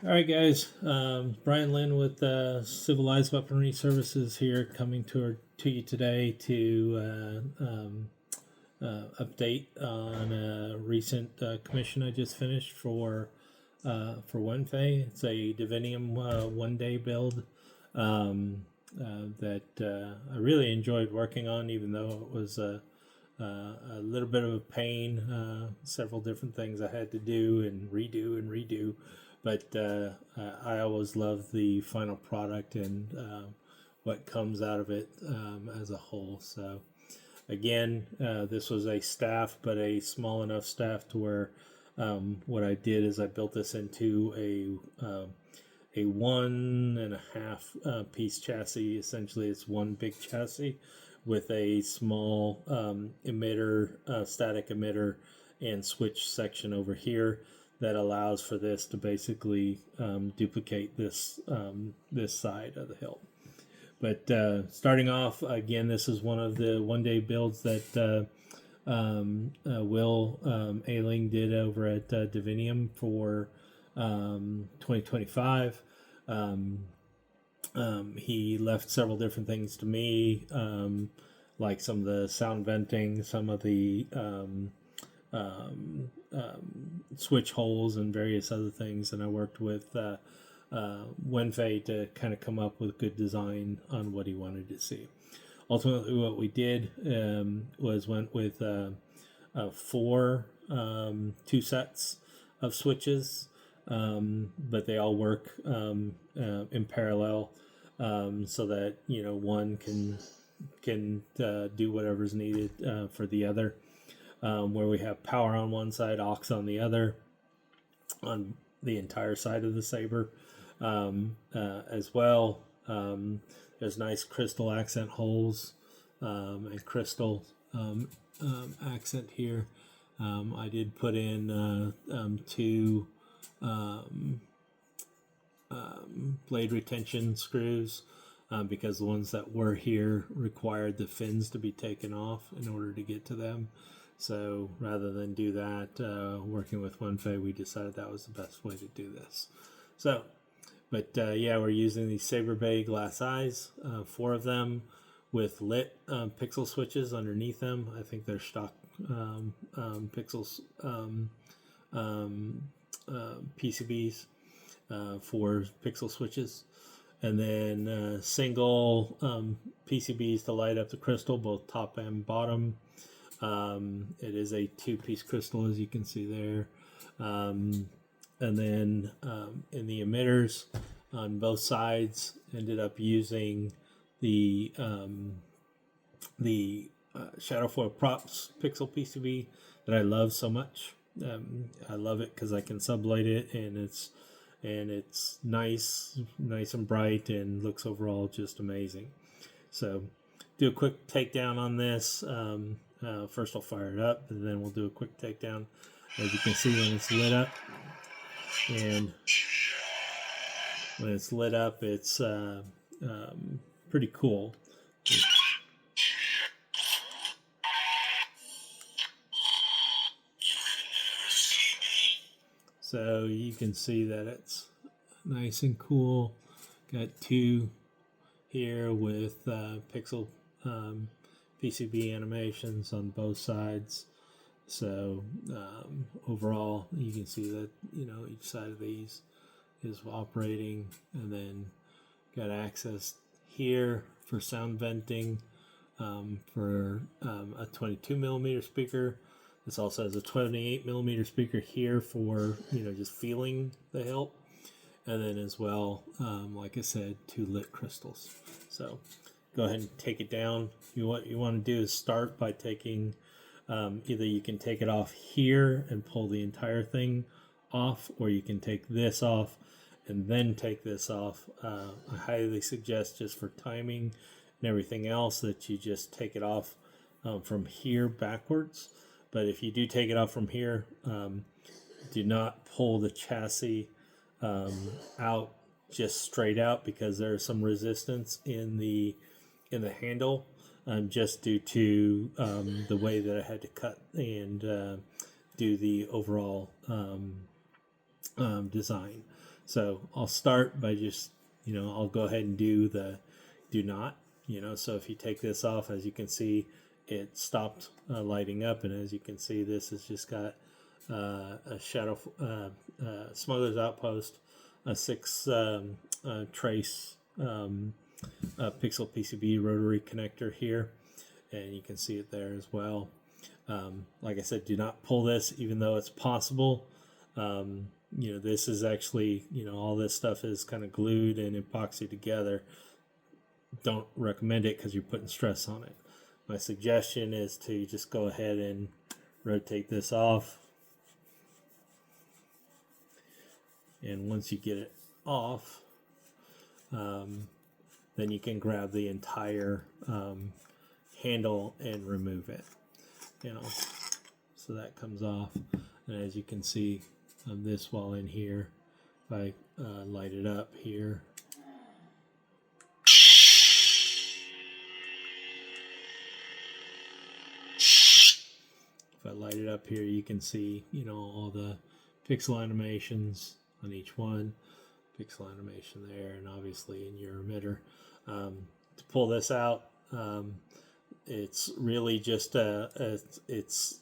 All right, guys. Brian Lynn with Civilized Weaponry Services here, coming to you today to update on a recent commission I just finished for Wenfei. It's a Divinium 1-day build that I really enjoyed working on, even though it was a little bit of a pain. Several different things I had to do and redo. But I always love the final product and what comes out of it as a whole. So again, this was a staff, but a small enough staff to where what I did is I built this into a 1.5 piece chassis. Essentially, it's one big chassis with a small emitter, static emitter, and switch section over here that allows for this to basically duplicate this side of the hilt. But starting off, again, this is one of the 1-day builds that Will Ailing did over at Divinium for 2025. He left several different things to me, like some of the sound venting, some of the switch holes, and various other things. And I worked with Wenfei to kind of come up with good design on what he wanted to see. Ultimately, what we did was went with 4 2 sets of switches, but they all work in parallel, so that one can do whatever's needed for the other. Where we have power on one side, aux on the other, on the entire side of the saber as well. There's nice crystal accent holes and crystal accent here. I did put in 2 blade retention screws because the ones that were here required the fins to be taken off in order to get to them. So rather than do that, working with Wenfei, we decided that was the best way to do this. So, but yeah, we're using these Saber Bay glass eyes, 4 of them with lit pixel switches underneath them. I think they're stock pixels PCBs for pixel switches. And then single PCBs to light up the crystal, both top and bottom. It is a 2-piece crystal, as you can see there. And then in the emitters on both sides, ended up using the Shadowfoil Props pixel PCB that I love so much. I love it because I can sublight it, and it's nice and bright, and looks overall just amazing. So do a quick takedown on this. First I'll fire it up, and then we'll do a quick takedown. As you can see, when it's lit up, and when it's lit up, it's pretty cool. So you can see that it's nice and cool. Got 2 here with pixel PCB animations on both sides. So overall, you can see that each side of these is operating, and then got access here for sound venting for a 22 millimeter speaker. This also has a 28 millimeter speaker here for just feeling the hilt, and then as well, like I said, 2 lit crystals. So go ahead and take it down. What you want to do is start by taking either you can take it off here and pull the entire thing off, or you can take this off and then take this off. I highly suggest, just for timing and everything else, that you just take it off from here backwards. But if you do take it off from here, do not pull the chassis out just straight out, because there's some resistance in the handle, just due to the way that I had to cut and do the overall design. So I'll start by just, I'll go ahead and do the do not, so if you take this off, as you can see, it stopped lighting up. And as you can see, this has just got a shadow, smuggler's outpost, a 6 trace pixel PCB rotary connector here. And you can see it there as well. Like I said, do not pull this, even though it's possible. This is actually, all this stuff is kind of glued and epoxy together. Don't recommend it because you're putting stress on it. My suggestion is to just go ahead and rotate this off. And once you get it off, then you can grab the entire handle and remove it. So that comes off. And as you can see, this wall in here, if I light it up here, you can see, all the pixel animations on each one, pixel animation there, and obviously in your emitter. To pull this out, it's really just it's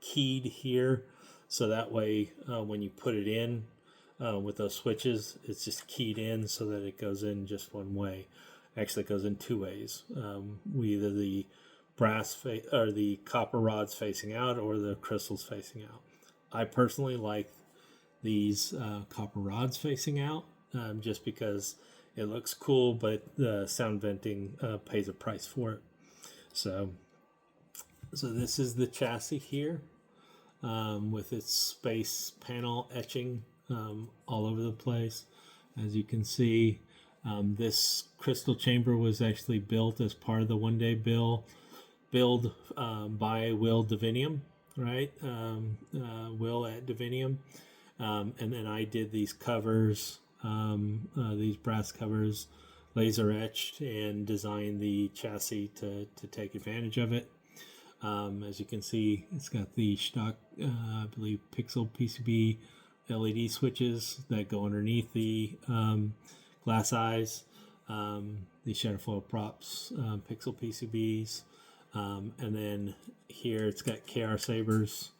keyed here, so that way when you put it in with those switches, it's just keyed in so that it goes in just one way. Actually, it goes in two ways. Either the brass or the copper rods facing out, or the crystals facing out. I personally like these copper rods facing out, just because it looks cool, but the sound venting pays a price for it. So this is the chassis here, with its space panel etching all over the place. As you can see, this crystal chamber was actually built as part of the one-day build by Will Divinium, right? Will at Divinium. And then I did these covers, these brass covers, laser etched, and designed the chassis to take advantage of it. As you can see, it's got the stock, I believe, pixel PCB LED switches that go underneath the glass eyes, the Shadowflow props, pixel PCBs, and then here it's got KR Sabers,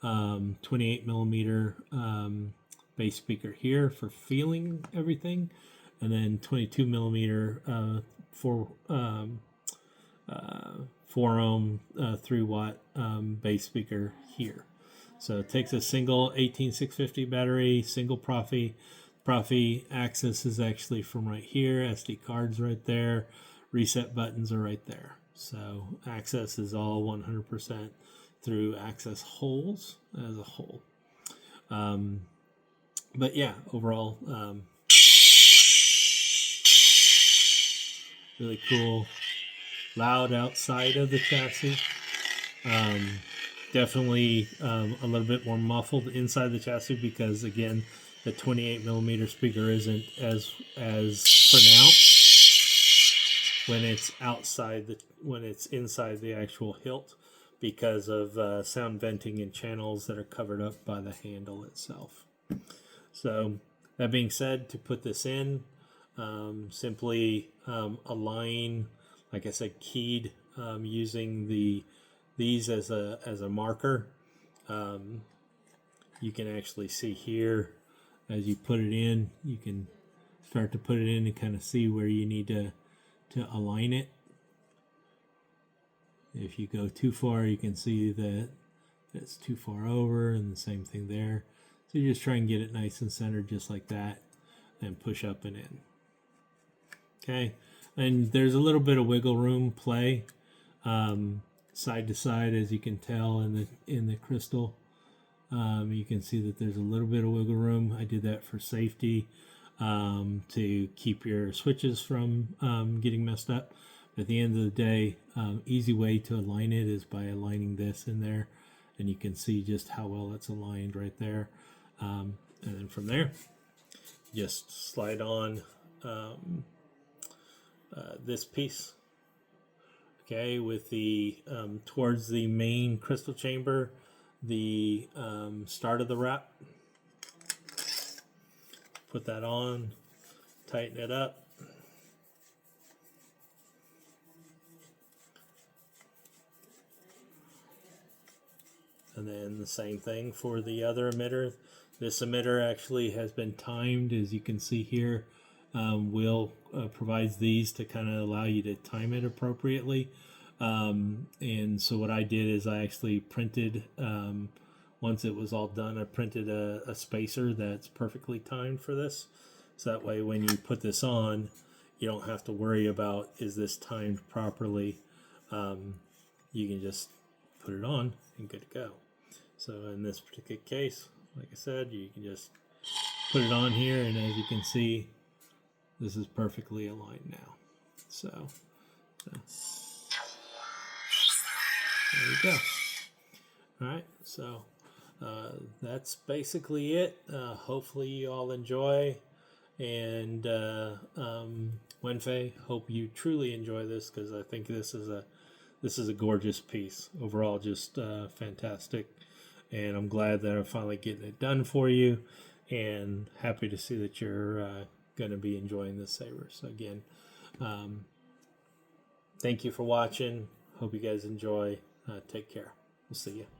28 millimeter bass speaker here for feeling everything, and then 22 millimeter 4 ohm 3 watt bass speaker here. So it takes a single 18650 battery, single Profi. Profi access is actually from right here. SD cards right there. Reset buttons are right there. So access is all 100% through access holes as a whole. But yeah, overall, really cool. Loud outside of the chassis. Definitely a little bit more muffled inside the chassis because, again, the 28 millimeter speaker isn't as pronounced when it's inside the actual hilt, because of sound venting and channels that are covered up by the handle itself. So that being said, to put this in, simply align, like I said, keyed, using these as a marker. You can actually see here, as you put it in, you can start to put it in and kind of see where you need to align it. If you go too far, you can see that it's too far over, and the same thing there. So you just try and get it nice and centered just like that, and push up and in. Okay, and there's a little bit of wiggle room play side to side, as you can tell in the crystal. You can see that there's a little bit of wiggle room. I did that for safety, to keep your switches from getting messed up. At the end of the day, easy way to align it is by aligning this in there, and you can see just how well it's aligned right there. And then from there, just slide on this piece, okay, with the towards the main crystal chamber, the start of the wrap. put that on, tighten it up. And then the same thing for the other emitter. This emitter actually has been timed, as you can see here. Will provides these to kind of allow you to time it appropriately. And so what I did is I actually printed, once it was all done, I printed a spacer that's perfectly timed for this. So that way when you put this on, you don't have to worry about, is this timed properly? You can just put it on and good to go. So in this particular case, like I said, you can just put it on here, and as you can see, this is perfectly aligned now. So there we go. All right, so that's basically it. Hopefully you all enjoy, and Wenfei, hope you truly enjoy this, because I think this is a gorgeous piece overall, just fantastic. And I'm glad that I'm finally getting it done for you, and happy to see that you're going to be enjoying this saber. So again, thank you for watching. Hope you guys enjoy. Take care. We'll see you.